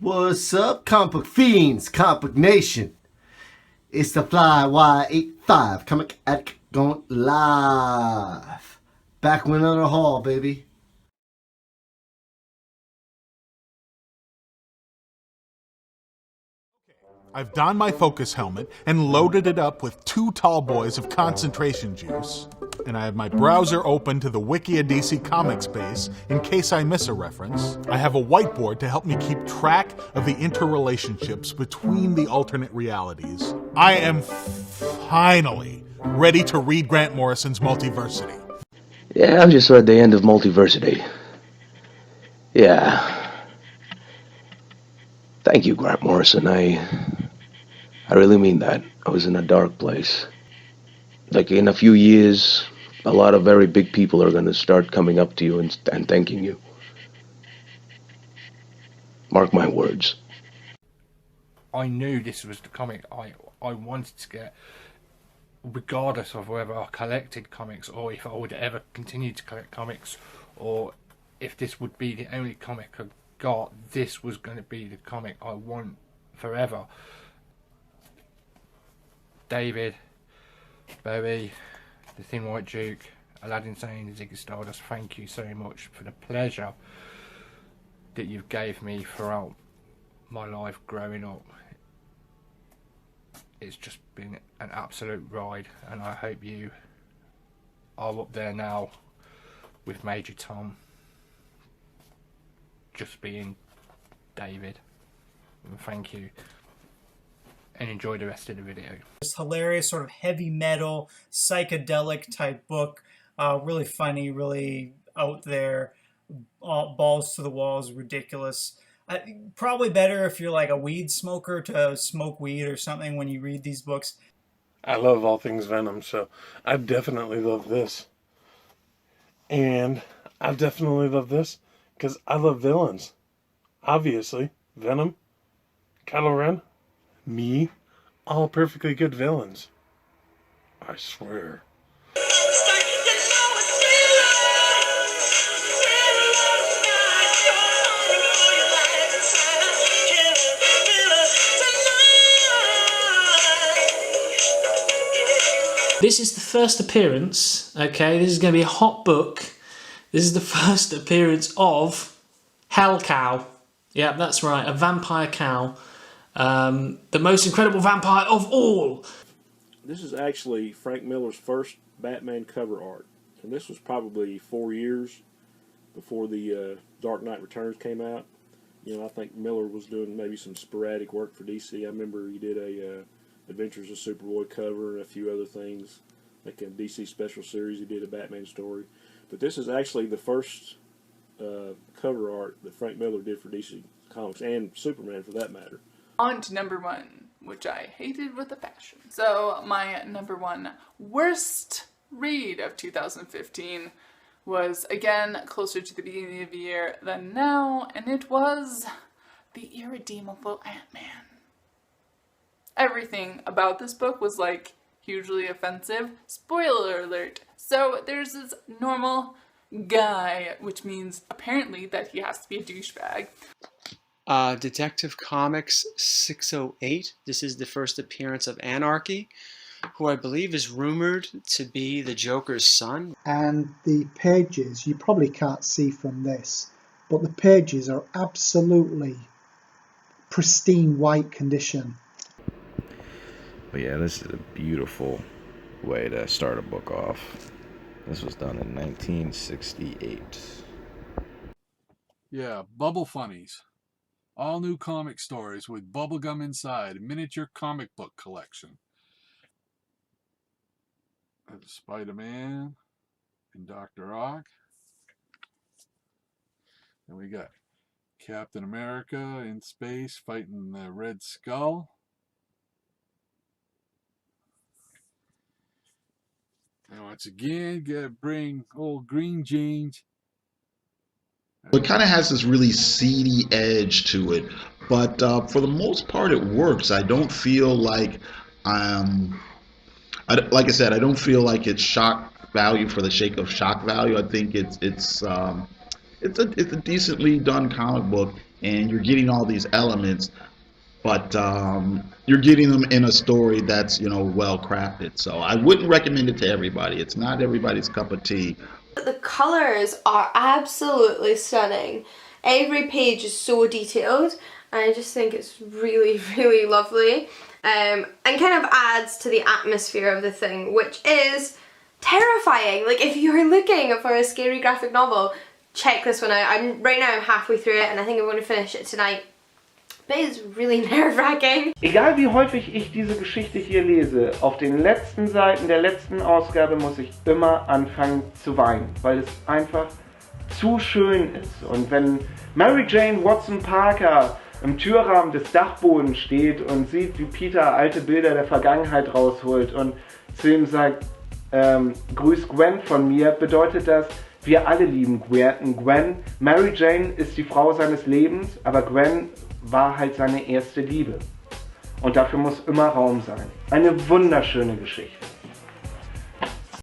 What's up, comic book fiends, comic book nation? It's the Fly Y85 comic addict going live. Back with another haul, baby. I've donned my focus helmet and loaded it up with 2 tall boys of concentration juice. And I have my browser open to the wiki of DC Comics base in case I miss a reference. I have a whiteboard to help me keep track of the interrelationships between the alternate realities. I am finally ready to read Grant Morrison's Multiversity. Yeah, I've just read the end of Multiversity. Yeah. Thank you, Grant Morrison. I really mean that. I was in a dark place. Like, in a few years, a lot of very big people are going to start coming up to you and thanking you. Mark my words. I knew this was the comic I wanted to get, regardless of whether I collected comics or if I would ever continue to collect comics, or if this would be the only comic I got. This was going to be the comic I want forever. David, Bowie, the Thin White Duke, Aladdin Sane, Ziggy Stardust, thank you so much for the pleasure that you've gave me throughout my life growing up. It's just been an absolute ride, and I hope you are up there now with Major Tom just being David. And thank you, and enjoy the rest of the video. This hilarious sort of heavy metal psychedelic type book, really funny, really out there, balls to the walls, ridiculous. Probably better if you're like a weed smoker to smoke weed or something when you read these books. I love all things Venom, so I definitely love this. And I definitely love this because I love villains. Obviously, Venom, Kylo Ren, me, all perfectly good villains. I swear. This is the first appearance, okay, this is going to be a hot book. This is the first appearance of Hell Cow. Yeah, that's right, a vampire cow. The most incredible vampire of all. This is actually Frank Miller's first Batman cover art. And this was probably 4 years before the Dark Knight Returns came out. You know, I think Miller was doing maybe some sporadic work for DC. I remember he did a Adventures of Superboy cover and a few other things. Like in DC Special Series, he did a Batman story. But this is actually the first cover art that Frank Miller did for DC Comics, and Superman for that matter. On to number 1, which I hated with a passion. So my number 1 worst read of 2015 was, again, closer to the beginning of the year than now, and it was The Irredeemable Ant-Man. Everything about this book was like hugely offensive. Spoiler alert. So there's this normal guy, which means apparently that he has to be a douchebag. Detective Comics 608. This is the first appearance of Anarchy, who I believe is rumored to be the Joker's son. And the pages, you probably can't see from this, but the pages are absolutely pristine white condition. But yeah, this is a beautiful way to start a book off. This was done in 1968. Yeah, Bubble Funnies. All new comic stories with bubblegum inside. Miniature comic book collection. Spider-Man and Dr. Ock. And we got Captain America in space fighting the Red Skull. And once again, gotta bring old Green Jeans. It kind of has this really seedy edge to it, but for the most part, it works. I don't feel like like I said, I don't feel like it's shock value for the sake of shock value. I think it's a decently done comic book, and you're getting all these elements, but you're getting them in a story that's, you know, well crafted. So I wouldn't recommend it to everybody. It's not everybody's cup of tea. The colours are absolutely stunning. Every page is so detailed, and I just think it's really, really lovely, and kind of adds to the atmosphere of the thing, which is terrifying. Like, if you're looking for a scary graphic novel, check this one out. Right now I'm halfway through it, and I think I'm going to finish it tonight. But it's really nerve-wracking. Egal wie häufig ich diese Geschichte hier lese, auf den letzten Seiten der letzten Ausgabe muss ich immer anfangen zu weinen, weil es einfach zu schön ist. Und wenn Mary Jane Watson Parker im Türrahmen des Dachbodens steht und sieht, wie Peter alte Bilder der Vergangenheit rausholt und zu ihm sagt, grüß Gwen von mir, bedeutet das, wir alle lieben Gwen. Mary Jane ist die Frau seines Lebens, aber Gwen war halt seine erste Liebe. Und dafür muss immer Raum sein. Eine wunderschöne Geschichte.